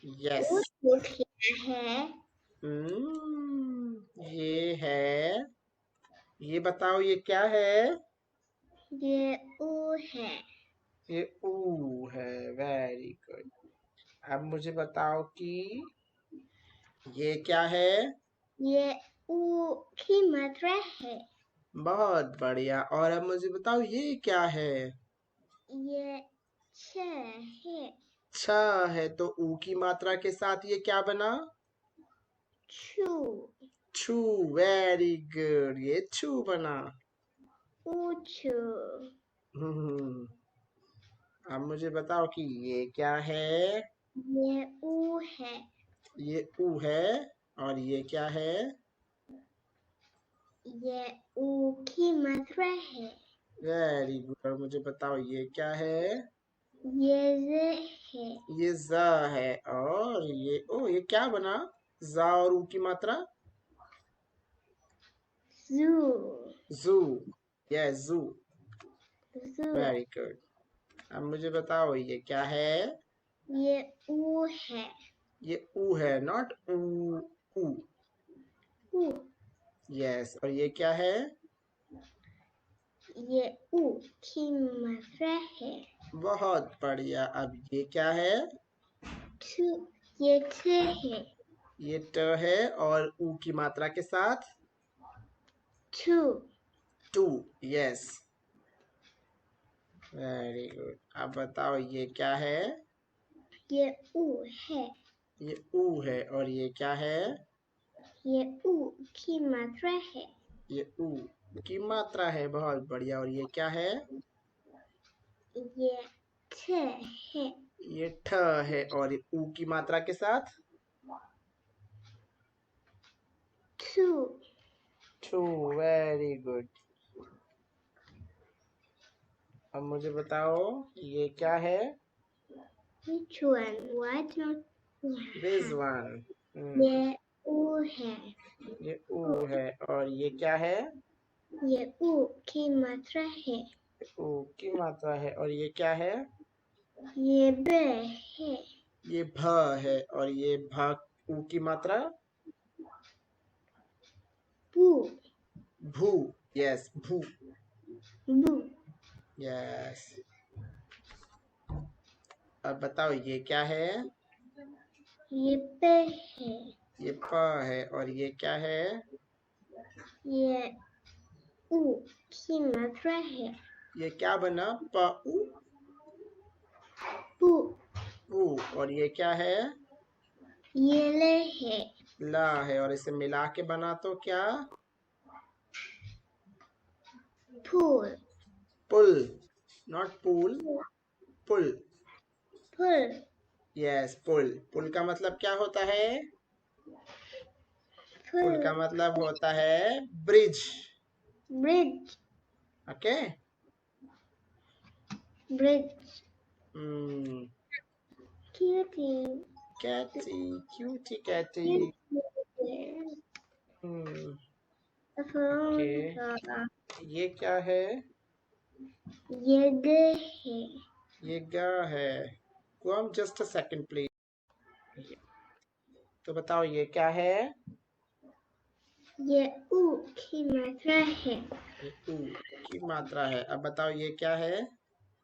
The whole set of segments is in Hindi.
यस। ऊ क्या है? ये है, ये बताओ ये क्या है? ये ऊ है। ये ऊ है। Very good. अब मुझे बताओ कि ये क्या है? ये ऊ की मात्रा है। बहुत बढ़िया। और अब मुझे बताओ ये क्या है? ये छ है। छ है, तो ऊ की मात्रा के साथ ये क्या बना? छू। छू। वेरी गुड, ये छू बना। ऊछू। हम्म। अब मुझे बताओ कि ये क्या है? ये ऊ है। ये ऊ है। और ये क्या है? ये ऊ की मात्रा है। Very good. और मुझे बताओ ये क्या है? ये ज है। ये ज है। और ये ओ, ये क्या बना? जा और ऊ की मात्रा? जू। जू। यस, जू। जू। Very good. अब मुझे बताओ ये क्या है? ये ऊ है। ये ऊ है, नॉट ऊ। ऊ। ऊ। यस। और ये क्या है? ये ऊ की मात्रा है। बहुत बढ़िया। अब ये क्या है? ठ। ये ठ है। ये ट है। और ऊ की मात्रा के साथ? Two. Two. Yes. Very good. अब बताओ ये क्या है? ये ऊ है। ये ऊ है। और ये क्या है? ये ऊ की मात्रा है। ये ऊ की मात्रा है। बहुत बढ़िया। और ये क्या है? ये ठ है। ये ठ है। और ये ऊ की मात्रा के साथ? टू। टू। Very good. अब मुझे बताओ ये क्या है? Which one? What not? This यहाँ। वन। ये ऊ है। ये ऊ। ऊ है। और ये क्या है? ये ऊ की मात्रा है। ऊ की मात्रा है। और ये क्या है? ये ब है। ये भ है। और ये भ ऊ की मात्रा? बू। भू। यस, भू। बू। यस। अब बताओ ये क्या है? ये प है। ये प है। और ये क्या है? ये ऊ की मात्रा है। ये क्या बना? प ऊ। बू। ऊ। और ये क्या है? ये ले है। ला है। और इसे मिला के बना तो क्या? फूल। पुल। नॉट पूल। पुल। फूल। यस, पुल। पुल का मतलब क्या होता है? पुल फूल। का मतलब होता है bridge. Bridge. Okay. Bridge. Hmm. Cutie. Katie. Cutie Katie. Cutie. Hmm. Okay. ये ये क्या है? ग है। ये ग है। Come just a second please. तो बताओ ये क्या है? ये ऊ की मात्रा है। ये ऊ की मात्रा है। अब बताओ ये क्या है?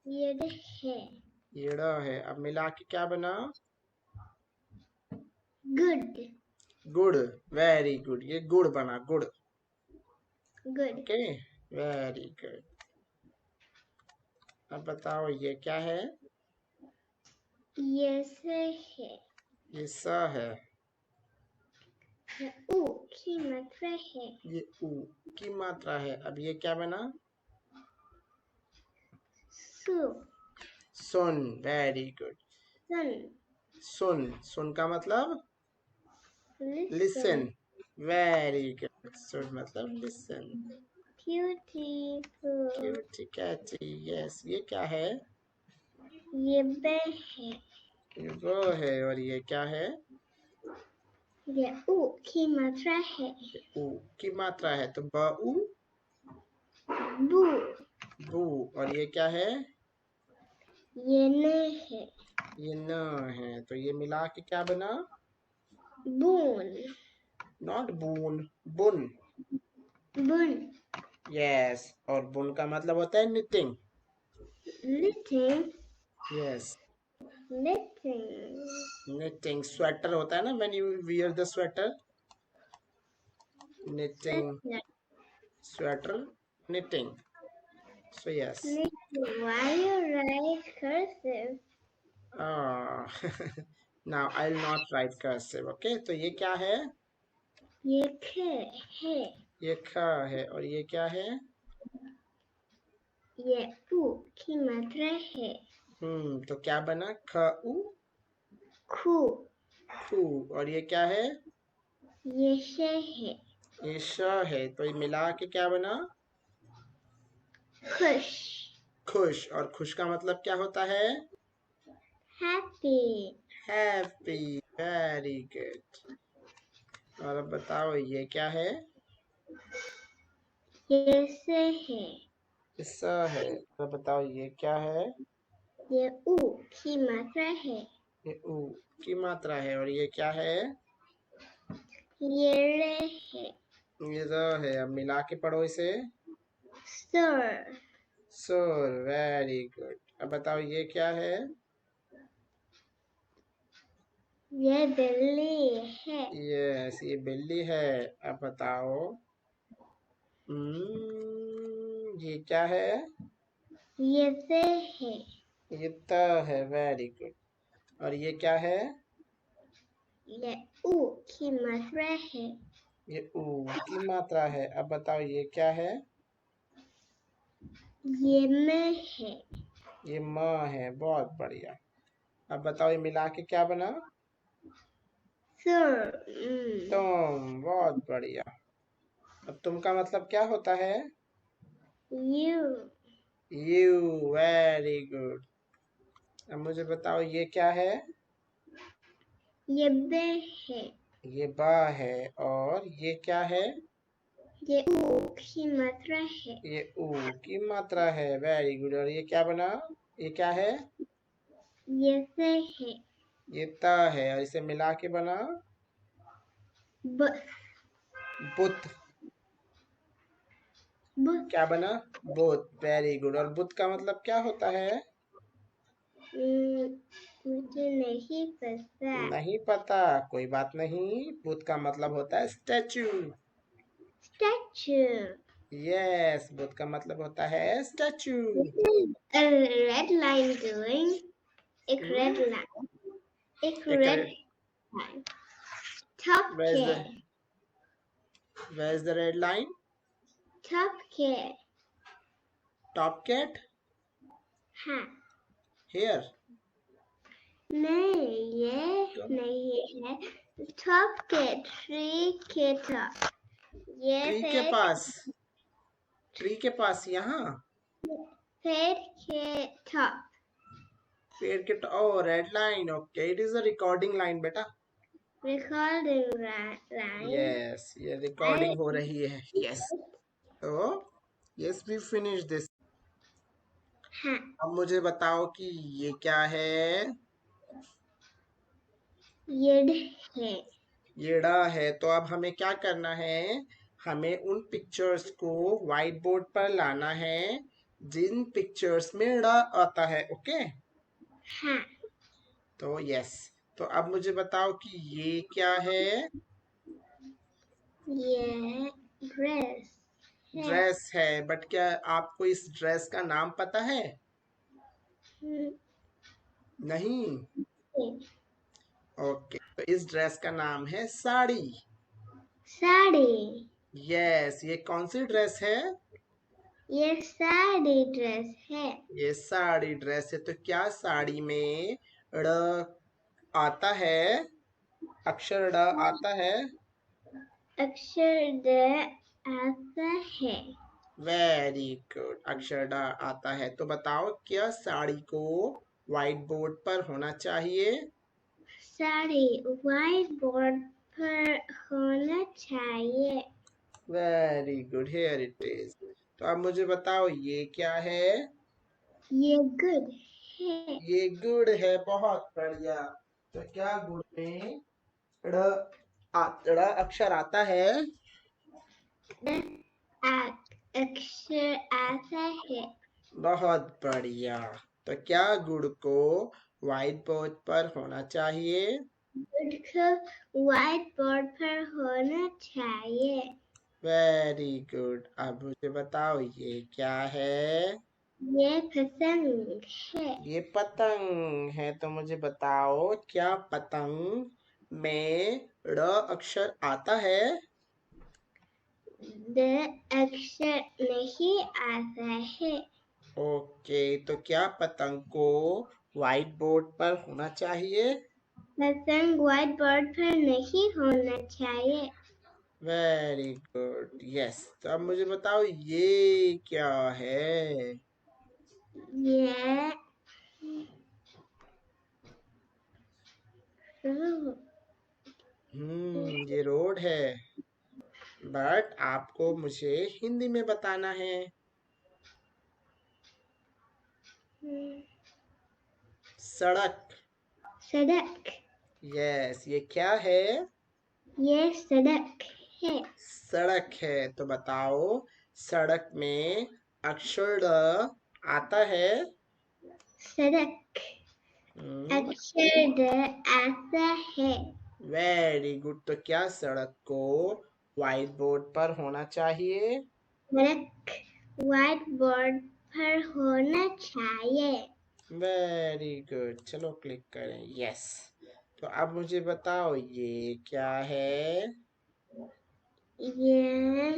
ये ड है। ये ड़ है। अब मिला के क्या बना? गुड। गुड़। Very good. ये गुड़ बना, गुड़। गुड। ओके। Very good. अब बताओ ये क्या है? ये से है। ये स है। ये ऊ की मात्रा है। ये ऊ की मात्रा है। अब ये क्या बना? सु। सुन। Very good. सन। सुन। सुन का मतलब? लिसन। लिसन। Very good. सुन मतलब listen. Beautiful. Cutie Katie. Yes. ये क्या है? ये ब है। ये वो है। और ये क्या है? ये ऊ की मात्रा है। ये ऊ की मात्रा है, तो ब ऊ। बू। बू। और ये क्या है? ये न है। ये न है, तो ये मिला के क्या बना? Boon. नॉट बून, बुन। Boon. यस, और बुन का मतलब होता है knitting. Knitting. Yes, Knitting. Knitting sweater होता है ना, when you wear the sweater, knitting Sweater. Sweater, knitting. So yes. Knitting. Why you write cursive? Now I will not right cursive, okay. तो ये क्या है? ये ख है. ये ख है, और ये क्या है? ये उ की मात्रा है. तो क्या बना? ख उ खू. खू, और ये क्या है? ये श है. ये श है, तो ये मिला के क्या बना? खुश. खुश, और खुश का मतलब क्या होता है? Happy. हैप्पी। Very good. और अब बताओ ये क्या है? ये से है. ये स है, तो बताओ ये क्या है? ये उ की मात्रा है. ये उ की मात्रा है, और ये क्या है? ये रे है. ये र है। अब मिला के पढ़ो इसे। Sir. सुर, वेरी गुड। अब बताओ ये क्या है? ये बिल्ली है. यस, ये बिल्ली है। अब बताओ ये क्या है? ये से है. ये त है, वेरी गुड। और ये क्या है? ये उ की मात्रा है. ये ऊ की मात्रा है। अब बताओ ये क्या है? ये में है. ये म है, बहुत बढ़िया। अब बताओ ये मिला के क्या बना? Sir. तुम, बहुत बढ़िया। अब तुम का मतलब क्या होता है? You. You, very good. अब मुझे बताओ ये क्या है? ये बे है. ये बा है, और ये क्या है? ये उ की मात्रा है. ये ऊ की मात्रा है, वेरी गुड। और ये क्या बना? ये क्या है? ये से है. ये त है, और इसे मिला के बना? Bus. बुत। Bus. क्या बना? बुत, वेरी गुड। और बुत का मतलब क्या होता है? मुझे नहीं पता. नहीं पता, कोई बात नहीं। बुत का मतलब होता है स्टैचू। Statue. यस, बुत का मतलब होता है statue. What is a red line doing? एक red line. एक एक red line. Top where's the care. where's the red line? Top care. Top cat? हाँ. Here. नहीं, ये तो नहीं है. Top care. Tree के top. ये ट्री के पेड़. पास, ट्री के पास यहाँ, पेड़ के top. पेड़ के ओ, red line, okay. It is a recording line बेटा। Recording line. यस, ये रिकॉर्डिंग हो रही है। यस, तो यस, वी फिनिश दिस। हाँ. अब मुझे बताओ कि ये क्या है? ये है. ये ड़ है, तो अब हमें क्या करना है? हमें उन पिक्चर्स को व्हाइट बोर्ड पर लाना है जिन पिक्चर्स में ड़ आता है, ओके। हाँ. तो यस, तो अब मुझे बताओ कि ये क्या है? ये ड्रेस है. ड्रेस है, बट क्या आपको इस ड्रेस का नाम पता है? नहीं। ओके, तो इस ड्रेस का नाम है साड़ी। साड़ी. यस, ये कौन सी ड्रेस है? ये साड़ी ड्रेस है. ये साड़ी ड्रेस है, तो क्या साड़ी में ड़ आता है? अक्षर ड़ आता है? अक्षर ड आता है. वेरी गुड, अक्षर ड आता है। तो बताओ क्या साड़ी को व्हाइट बोर्ड पर होना चाहिए? साड़ी व्हाइट बोर्ड पर होना चाहिए. Very good, here it is. तो अब मुझे बताओ ये क्या है? ये गुड है। ये गुड़ है, बहुत बढ़िया। तो क्या गुड़ में ड़ ड़ अक्षर आता है? अक्षर आता है। बहुत बढ़िया। तो क्या गुड़ को व्हाइट बोर्ड पर होना चाहिए? गुड़ को व्हाइट बोर्ड पर होना चाहिए। Very good. अब मुझे बताओ ये क्या है? ये पतंग है। ये पतंग है। तो मुझे बताओ क्या पतंग में ड़ अक्षर आता है? द अक्षर नहीं आता है। ओके, तो क्या पतंग को व्हाइट बोर्ड पर होना चाहिए? पतंग व्हाइट बोर्ड पर नहीं होना चाहिए। Very good, yes. तो अब मुझे बताओ ये क्या है? ये ये रोड है। बट आपको मुझे हिंदी में बताना है। सड़क। सड़क। यस, ये क्या है? ये सड़क है। सड़क है। तो बताओ सड़क में अक्षर ड़ आता है? सड़क अक्षर ड आता है। Very good. तो क्या सड़क को व्हाइट बोर्ड पर होना चाहिए? सड़क व्हाइट बोर्ड पर होना चाहिए। Very good. चलो क्लिक करें, यस। तो अब मुझे बताओ ये क्या है? ये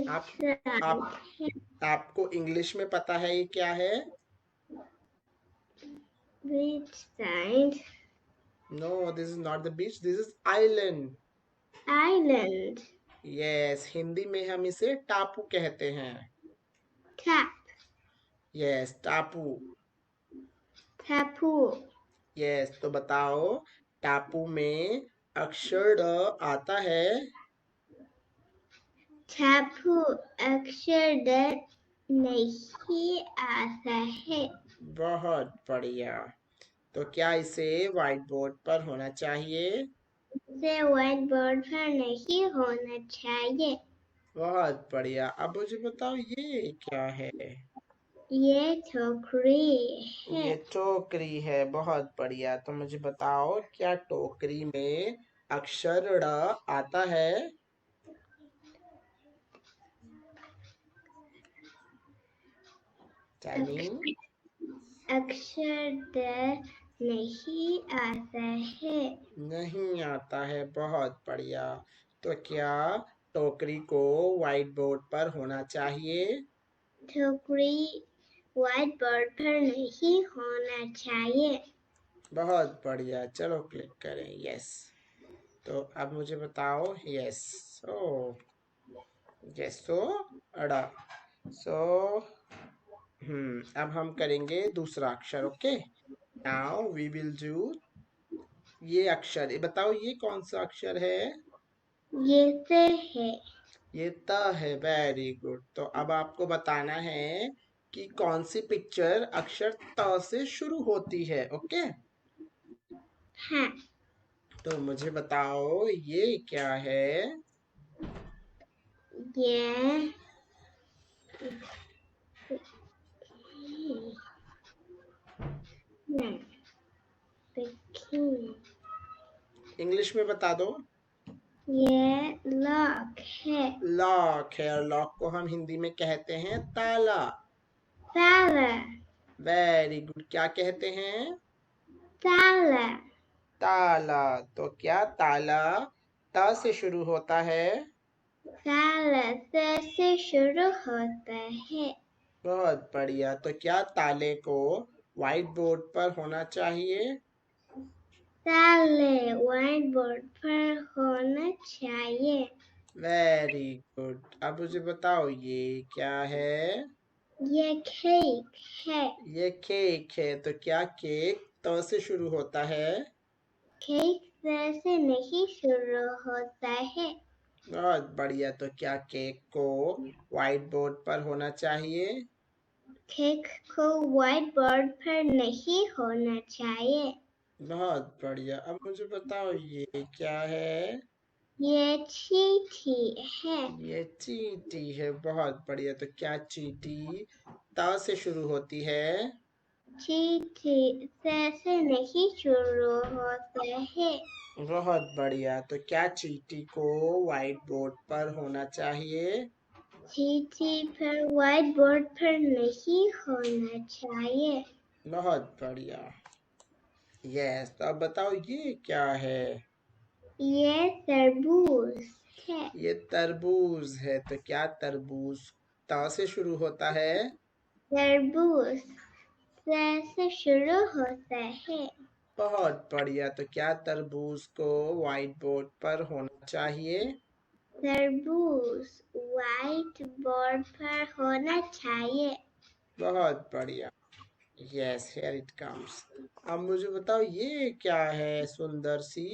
आप साइड आप है। आपको इंग्लिश में पता है ये क्या है? Which side? No, this is not the beach, this is island. Island. Yes, Hindi में हम इसे टापू कहते हैं। Tap. यस, टापू। Tapu. यस, तो बताओ टापू में अक्षर ड आता है? Tapu अक्षर ड नहीं आता है। बहुत बढ़िया। तो क्या इसे व्हाइट बोर्ड पर होना चाहिए? इसे व्हाइट बोर्ड पर नहीं होना चाहिए। बहुत बढ़िया। अब मुझे बताओ ये क्या है? ये टोकरी है। ये टोकरी है, बहुत बढ़िया। तो मुझे बताओ क्या टोकरी में अक्षर ड़ आता है? Tell me. अक्षर ड नहीं आता है। नहीं आता है, बहुत बढ़िया। तो क्या टोकरी को व्हाइट बोर्ड पर होना चाहिए? टोकरी व्हाइट बोर्ड पर नहीं होना चाहिए। बहुत बढ़िया। चलो क्लिक करें, यस। तो अब मुझे बताओ यस। सो यस, सो अड़ा। सो अब हम करेंगे दूसरा अक्षर। Okay, now we will do ये अक्षर। ये बताओ ये कौन सा अक्षर है? ये से है। ये त है। Very good. तो अब आपको बताना है कि कौन सी पिक्चर अक्षर त से शुरू होती है। ओके, हाँ। तो मुझे बताओ ये क्या है? ये इंग्लिश में बता दो। ये लॉक है। लॉक है, और लॉक को हम हिंदी में कहते हैं ताला। ताला। Very good. क्या कहते हैं? ताला। ताला। तो क्या ताला त से शुरू होता है? ताला से शुरू होता है। बहुत बढ़िया। तो क्या ताले को व्हाइट बोर्ड पर होना चाहिए? ताले व्हाइट बोर्ड पर होना चाहिए। Very good. अब मुझे बताओ ये क्या है? ये केक है। ये केक है। तो क्या केक त से शुरू होता है? केक से नहीं शुरू होता है। बहुत बढ़िया। तो क्या केक को व्हाइट बोर्ड पर होना चाहिए? केक को व्हाइट बोर्ड पर नहीं होना चाहिए। बहुत बढ़िया। अब मुझे बताओ ये क्या है? ये चीटी है। ये चींटी है। बहुत बढ़िया। तो क्या चींटी त से शुरू होती है? चीटी से नहीं शुरू होता है। बहुत बढ़िया। तो क्या चींटी को व्हाइट बोर्ड पर होना चाहिए? चीटी पर व्हाइट बोर्ड पर नहीं होना चाहिए। बहुत बढ़िया। यस। तो अब बताओ ये क्या है? ये तरबूज है। ये तरबूज है। तो क्या तरबूज त से शुरू होता है? तरबूज से शुरू होता है। बहुत बढ़िया। तो क्या तरबूज को व्हाइट बोर्ड पर होना चाहिए? तरबूज व्हाइट बोर्ड पर होना चाहिए। बहुत बढ़िया। Yes, here it comes. अब मुझे बताओ ये क्या है सुंदर सी?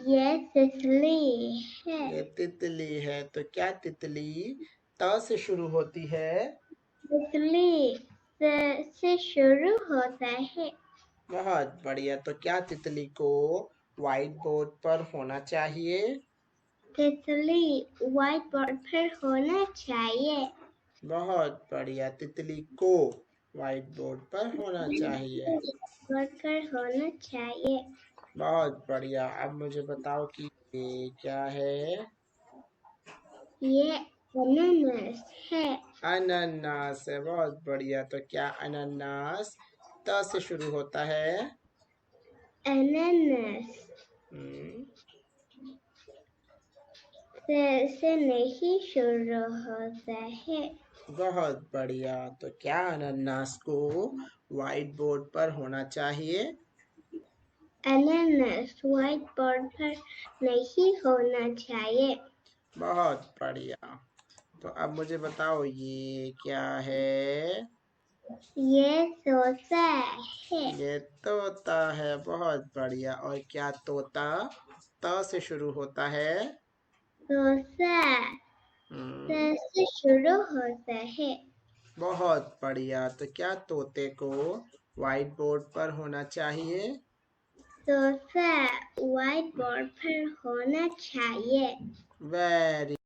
ये तितली है। ये तितली है। तो क्या तितली त से शुरू होती है? तितली से शुरू होता है। बहुत बढ़िया। तो क्या तितली को व्हाइट बोर्ड पर होना चाहिए? तितली व्हाइट बोर्ड पर होना चाहिए। बहुत बढ़िया। तितली को व्हाइट बोर्ड पर होना चाहिए। बोर्ड पर होना चाहिए। बहुत बढ़िया। अब मुझे बताओ कि ये क्या है? ये अनानास है। अनानास है। बहुत बढ़िया। तो क्या अनानास त से शुरू होता है? अनानास हम्म, से नहीं शुरू होता है। बहुत बढ़िया। तो क्या अनानास को व्हाइट बोर्ड पर होना चाहिए? अनानास व्हाइट बोर्ड पर नहीं होना चाहिए। बहुत बढ़िया। तो अब मुझे बताओ ये क्या है? ये तोता है। ये तोता है। बहुत बढ़िया। और क्या तोता त से शुरू होता है? तोता हम्म, से शुरू होता है। बहुत बढ़िया। तो क्या तोते को व्हाइट बोर्ड पर होना चाहिए? तोता व्हाइट बोर्ड पर होना चाहिए। वेरी